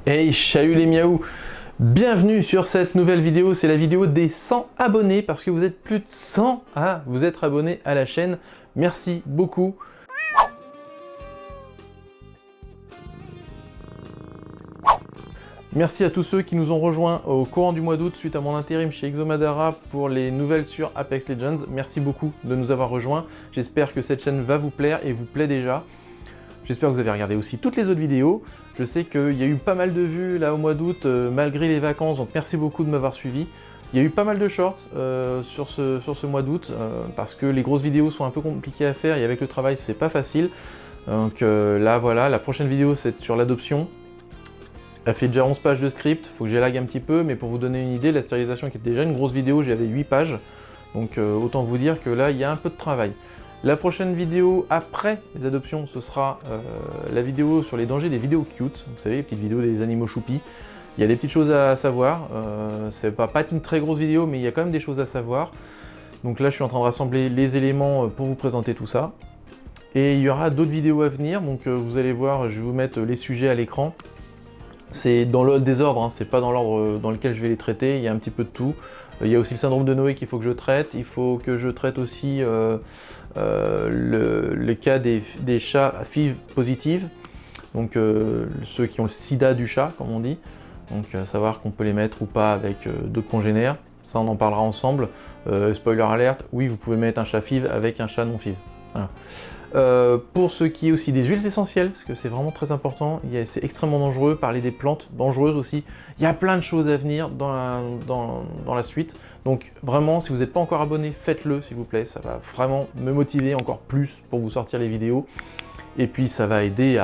Hey, salut les miaou! Bienvenue sur cette nouvelle vidéo, c'est la vidéo des 100 abonnés, parce que vous êtes plus de 100 à vous être abonnés à la chaîne. Merci beaucoup! Merci à tous ceux qui nous ont rejoints au courant du mois d'août suite à mon intérim chez Exomadara pour les nouvelles sur Apex Legends. Merci beaucoup de nous avoir rejoints. J'espère que cette chaîne va vous plaire et vous plaît déjà. J'espère que vous avez regardé aussi toutes les autres vidéos. Je sais qu'il y a eu pas mal de vues là au mois d'août malgré les vacances, donc merci beaucoup de m'avoir suivi. Il y a eu pas mal de shorts sur ce mois d'août parce que les grosses vidéos sont un peu compliquées à faire et avec le travail c'est pas facile. Donc là voilà, la prochaine vidéo c'est sur l'adoption. Elle fait déjà 11 pages de script, faut que j'élague un petit peu, mais pour vous donner une idée, la stérilisation qui était déjà une grosse vidéo, j'avais 8 pages. Donc autant vous dire que là il y a un peu de travail. La prochaine vidéo après les adoptions, ce sera la vidéo sur les dangers des vidéos cute. Vous savez, les petites vidéos des animaux choupis. Il y a des petites choses à savoir. C'est pas être une très grosse vidéo, mais il y a quand même des choses à savoir. Donc là, je suis en train de rassembler les éléments pour vous présenter tout ça. Et il y aura d'autres vidéos à venir. Donc vous allez voir, je vais vous mettre les sujets à l'écran. C'est dans le désordre, hein, c'est pas dans l'ordre dans lequel je vais les traiter. Il y a un petit peu de tout. Il y a aussi le syndrome de Noé qu'il faut que je traite. Il faut que je traite aussi le cas des chats FIV positives, donc ceux qui ont le sida du chat, comme on dit. Donc savoir qu'on peut les mettre ou pas avec d'autres congénères. Ça, on en parlera ensemble. Spoiler alert, oui, vous pouvez mettre un chat FIV avec un chat non FIV. Voilà. Pour ce qui est aussi des huiles essentielles, parce que c'est vraiment très important, c'est extrêmement dangereux, parler des plantes dangereuses aussi, il y a plein de choses à venir dans la suite, donc vraiment si vous n'êtes pas encore abonné, faites-le s'il vous plaît, ça va vraiment me motiver encore plus pour vous sortir les vidéos, et puis ça va aider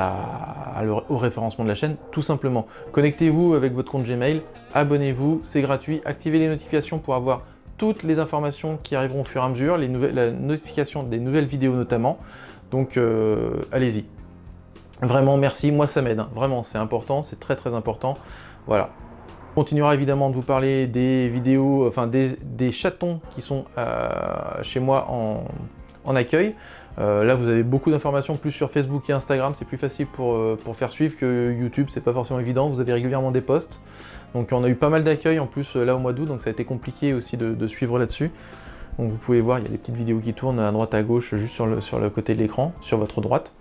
au référencement de la chaîne, tout simplement. Connectez-vous avec votre compte Gmail, abonnez-vous, c'est gratuit, activez les notifications pour avoir toutes les informations qui arriveront au fur et à mesure, la notification des nouvelles vidéos notamment. Donc allez-y. Vraiment merci, moi ça m'aide, hein. Vraiment c'est important, c'est très très important. Voilà. On continuera évidemment de vous parler des vidéos, enfin des chatons qui sont chez moi en accueil. Là vous avez beaucoup d'informations plus sur Facebook et Instagram, c'est plus facile pour faire suivre que YouTube, c'est pas forcément évident, vous avez régulièrement des posts. Donc on a eu pas mal d'accueil en plus là au mois d'août, donc ça a été compliqué aussi de suivre là-dessus. Donc vous pouvez voir, il y a des petites vidéos qui tournent à droite à gauche, juste sur le côté de l'écran, sur votre droite.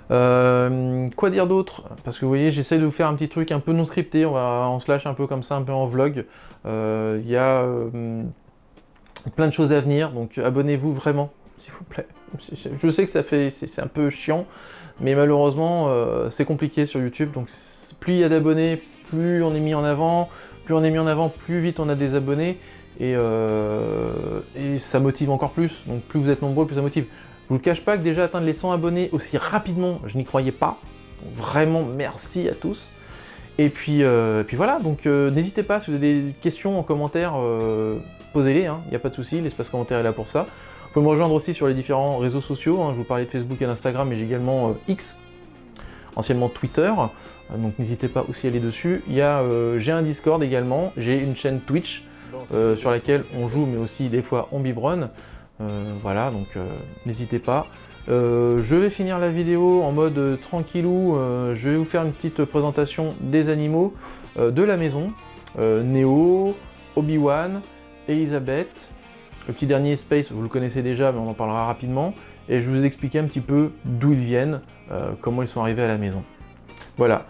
Quoi dire d'autre? Parce que vous voyez, j'essaie de vous faire un petit truc un peu non scripté, on se lâche un peu comme ça, un peu en vlog. Il y a plein de choses à venir, donc abonnez-vous vraiment, s'il vous plaît. Je sais que c'est un peu chiant, mais malheureusement c'est compliqué sur YouTube, donc plus il y a d'abonnés, plus on est mis en avant, plus vite on a des abonnés. Et ça motive encore plus, donc plus vous êtes nombreux, plus ça motive. Je vous le cache pas que déjà atteindre les 100 abonnés aussi rapidement, je n'y croyais pas. Donc vraiment merci à tous. Et puis voilà, donc n'hésitez pas, si vous avez des questions en commentaire, posez-les, hein, il n'y a pas de souci, l'espace commentaire est là pour ça. Vous pouvez me rejoindre aussi sur les différents réseaux sociaux, hein, je vous parlais de Facebook et d'Instagram, mais j'ai également X, anciennement Twitter. Donc n'hésitez pas aussi à aller dessus. J'ai un Discord également, j'ai une chaîne Twitch, sur laquelle on joue mais aussi des fois on biberonne, voilà, donc n'hésitez pas. Je vais finir la vidéo en mode tranquillou, je vais vous faire une petite présentation des animaux de la maison, Neo, Obi-Wan, Elisabeth, le petit dernier Space, vous le connaissez déjà mais on en parlera rapidement, et je vais vous expliquer un petit peu d'où ils viennent, comment ils sont arrivés à la maison. Voilà.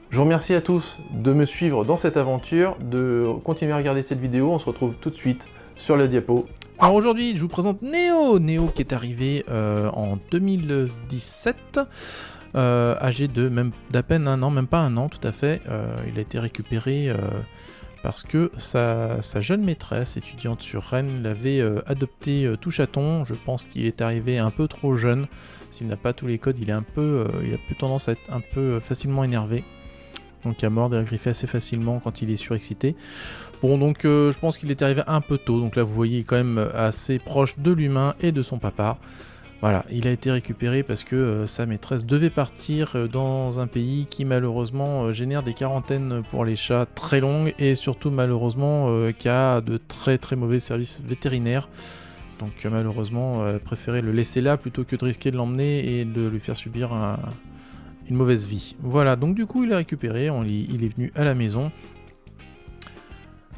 Je vous remercie à tous de me suivre dans cette aventure, de continuer à regarder cette vidéo, on se retrouve tout de suite sur le diapo. Alors aujourd'hui, je vous présente Neo, qui est arrivé en 2017, âgé d'à peine un an, même pas un an tout à fait. Il a été récupéré parce que sa jeune maîtresse, étudiante sur Rennes, l'avait adopté tout chaton. Je pense qu'il est arrivé un peu trop jeune. S'il n'a pas tous les codes, il a plus tendance à être un peu facilement énervé. Donc à mordre et à griffer assez facilement quand il est surexcité. Bon, donc je pense qu'il est arrivé un peu tôt, donc là vous voyez quand même assez proche de l'humain et de son papa. Voilà, il a été récupéré parce que sa maîtresse devait partir dans un pays qui malheureusement génère des quarantaines pour les chats très longues et surtout malheureusement qui a de très très mauvais services vétérinaires. Donc malheureusement, préférait le laisser là plutôt que de risquer de l'emmener et de lui faire subir une mauvaise vie. Voilà, donc du coup il est récupéré, il est venu à la maison.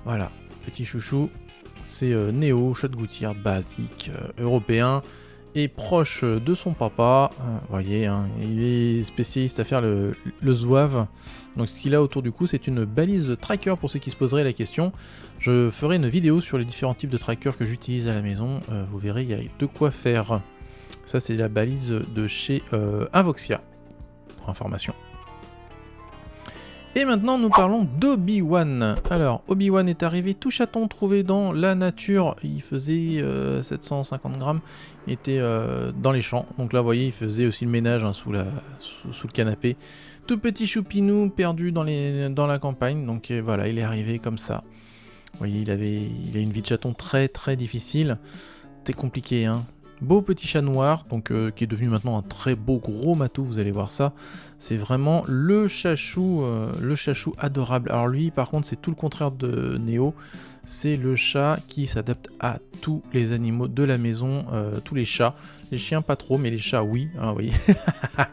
Voilà, petit chouchou, c'est Néo, chat de gouttière basique, européen, et proche de son papa. Vous voyez, hein, il est spécialiste à faire le zouave. Donc ce qu'il a autour du cou, c'est une balise tracker pour ceux qui se poseraient la question. Je ferai une vidéo sur les différents types de trackers que j'utilise à la maison. Vous verrez, il y a de quoi faire. Ça, c'est la balise de chez Invoxia, pour information. Et maintenant, nous parlons d'Obi-Wan. Alors, Obi-Wan est arrivé tout chaton trouvé dans la nature. Il faisait 750 grammes. Il était dans les champs. Donc là, vous voyez, il faisait aussi le ménage hein, sous le canapé. Tout petit choupinou perdu dans la campagne. Donc voilà, il est arrivé comme ça. Vous voyez, il a une vie de chaton très très difficile. C'était compliqué, hein. Beau petit chat noir, donc qui est devenu maintenant un très beau gros matou, vous allez voir ça. C'est vraiment le chachou adorable. Alors lui, par contre, c'est tout le contraire de Néo. C'est le chat qui s'adapte à tous les animaux de la maison, tous les chats. Les chiens pas trop, mais les chats oui. Alors, vous voyez,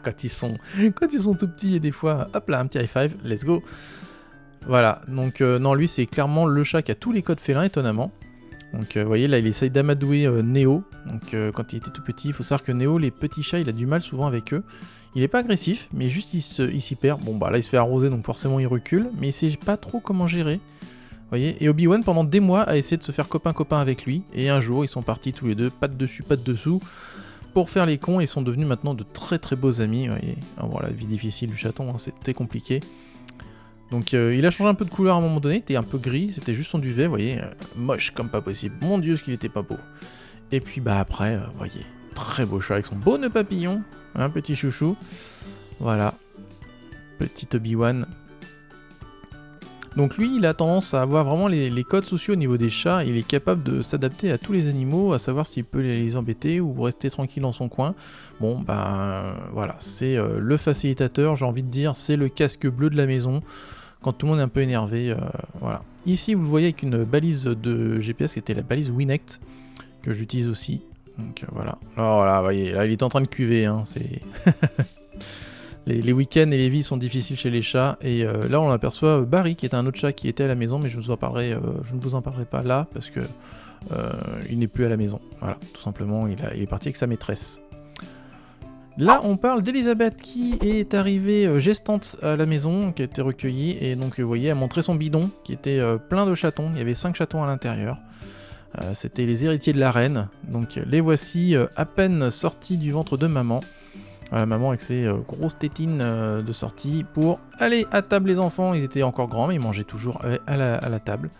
quand ils sont tout petits et des fois, hop là, un petit high five, let's go. Voilà, donc non, lui c'est clairement le chat qui a tous les codes félins, étonnamment. Donc vous voyez là il essaye d'amadouer Néo, donc quand il était tout petit, il faut savoir que Néo, les petits chats, il a du mal souvent avec eux. Il est pas agressif, mais juste il s'y perd. Bon bah là il se fait arroser donc forcément il recule, mais il sait pas trop comment gérer. Vous voyez, et Obi-Wan pendant des mois a essayé de se faire copain avec lui, et un jour ils sont partis tous les deux, pattes dessus, pattes dessous, pour faire les cons, et ils sont devenus maintenant de très très beaux amis. Vous voyez, alors, voilà, la vie difficile du chaton, hein, c'était compliqué. Donc il a changé un peu de couleur à un moment donné, il était un peu gris, c'était juste son duvet, vous voyez, moche comme pas possible, mon dieu ce qu'il était pas beau. Et puis bah après, vous voyez, très beau chat avec son beau nœud papillon, un petit chouchou, voilà, petit Obi-Wan. Donc lui, il a tendance à avoir vraiment les codes sociaux au niveau des chats, il est capable de s'adapter à tous les animaux, à savoir s'il peut les embêter ou rester tranquille dans son coin. Bon, ben voilà, c'est le facilitateur, j'ai envie de dire, c'est le casque bleu de la maison, quand tout le monde est un peu énervé, voilà. Ici, vous le voyez avec une balise de GPS, qui était la balise Winect, que j'utilise aussi, donc voilà. Alors là, vous voyez, là il est en train de cuver, hein, c'est... Les week-ends et les vies sont difficiles chez les chats, et là on aperçoit Barry qui est un autre chat qui était à la maison, mais je ne vous en parlerai pas là parce que il n'est plus à la maison. Voilà, tout simplement, il est parti avec sa maîtresse. Là on parle d'Elisabeth qui est arrivée gestante à la maison, qui a été recueillie, et donc vous voyez, elle montrait son bidon qui était plein de chatons, il y avait 5 chatons à l'intérieur. C'était les héritiers de la reine, donc les voici à peine sortis du ventre de maman. Voilà, maman avec ses grosses tétines de sortie pour aller à table les enfants. Ils étaient encore grands mais ils mangeaient toujours à la table.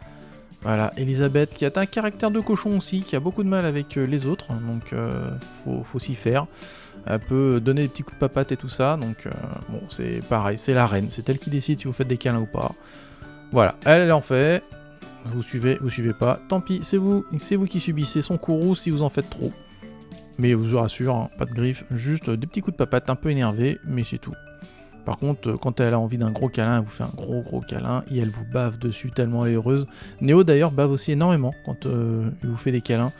Voilà, Elisabeth qui a un caractère de cochon aussi, qui a beaucoup de mal avec les autres, donc faut s'y faire. Elle peut donner des petits coups de papate et tout ça, donc bon c'est pareil, c'est la reine, c'est elle qui décide si vous faites des câlins ou pas. Voilà, elle en fait, vous suivez pas, tant pis, c'est vous qui subissez son courroux si vous en faites trop. Mais je vous rassure, hein, pas de griffes, juste des petits coups de papate un peu énervés, mais c'est tout. Par contre, quand elle a envie d'un gros câlin, elle vous fait un gros câlin, et elle vous bave dessus tellement elle est heureuse. Néo d'ailleurs bave aussi énormément quand il vous fait des câlins.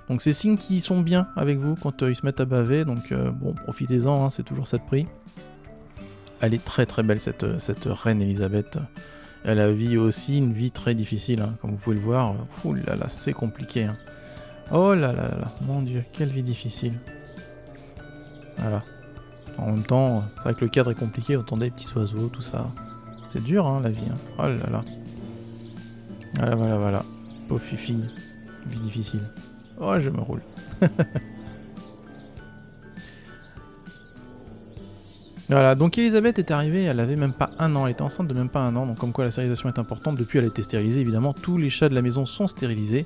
Donc c'est signes qui sont bien avec vous quand ils se mettent à baver, donc bon, profitez-en, hein, c'est toujours ça de prix. Elle est très très belle cette reine Elisabeth. Elle a aussi une vie très difficile, hein, comme vous pouvez le voir. Ouh là là, c'est compliqué, hein. Oh là là là, mon dieu, quelle vie difficile. Voilà. En même temps, c'est vrai que le cadre est compliqué, vous entendez les petits oiseaux, tout ça. C'est dur, hein, la vie. Hein. Oh là là. Voilà. Pauvre fifi, vie difficile. Oh, je me roule. Voilà, donc Elisabeth est arrivée, elle avait même pas 1 an, elle était enceinte de même pas 1 an, donc comme quoi la stérilisation est importante. Depuis, elle a été stérilisée, évidemment, tous les chats de la maison sont stérilisés.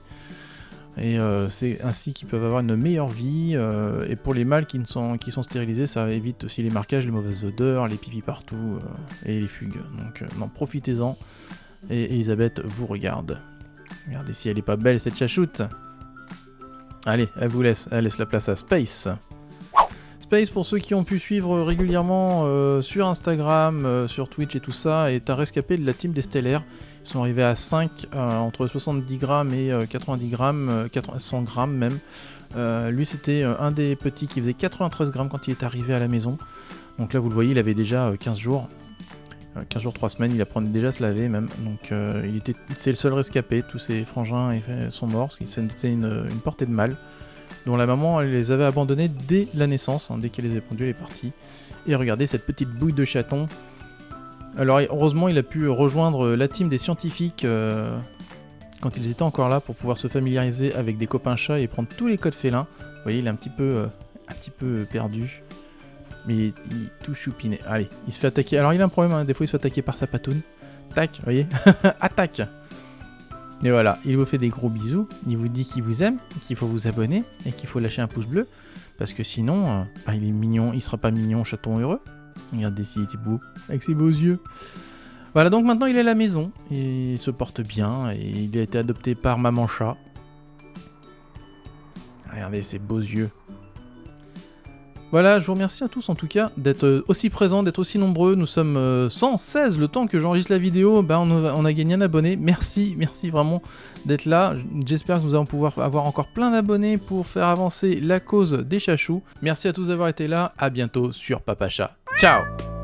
Et c'est ainsi qu'ils peuvent avoir une meilleure vie, et pour les mâles qui sont stérilisés, ça évite aussi les marquages, les mauvaises odeurs, les pipis partout, et les fugues. Donc non, profitez-en, et Elisabeth vous regarde. Regardez si elle est pas belle cette chachoute. Allez, elle laisse la place à Space. Space, pour ceux qui ont pu suivre régulièrement sur Instagram, sur Twitch et tout ça, est un rescapé de la team des Stellaires. Ils sont arrivés à 5, entre 70 grammes et 90 grammes, 100 grammes même. Lui, c'était un des petits qui faisait 93 grammes quand il est arrivé à la maison. Donc là, vous le voyez, il avait déjà 15 jours. 15 jours, 3 semaines, il apprenait déjà à se laver même. Donc c'est le seul rescapé. Tous ses frangins sont morts. C'était une portée de mal, dont la maman elle les avait abandonnés dès la naissance. Dès qu'elle les avait pondus, elle est partie. Et regardez cette petite bouille de chaton. Alors heureusement, il a pu rejoindre la team des scientifiques quand ils étaient encore là pour pouvoir se familiariser avec des copains chats et prendre tous les codes félins. Vous voyez, il est un petit peu perdu. Mais il tout choupiné. Allez, il se fait attaquer. Alors il a un problème, hein. Des fois il se fait attaquer par sa patoune. Tac, vous voyez. Attaque. Et voilà, il vous fait des gros bisous. Il vous dit qu'il vous aime, qu'il faut vous abonner et qu'il faut lâcher un pouce bleu. Parce que sinon, il est mignon, il sera pas mignon, chaton heureux. Regardez s'il était beau, avec ses beaux yeux. Voilà, donc maintenant il est à la maison. Et il se porte bien. Et il a été adopté par maman chat. Regardez ses beaux yeux. Voilà, je vous remercie à tous en tout cas d'être aussi présents, d'être aussi nombreux. Nous sommes 116 le temps que j'enregistre la vidéo. On a gagné un abonné. Merci vraiment d'être là. J'espère que nous allons pouvoir avoir encore plein d'abonnés pour faire avancer la cause des chachous. Merci à tous d'avoir été là. À bientôt sur Papa Chat. Ciao!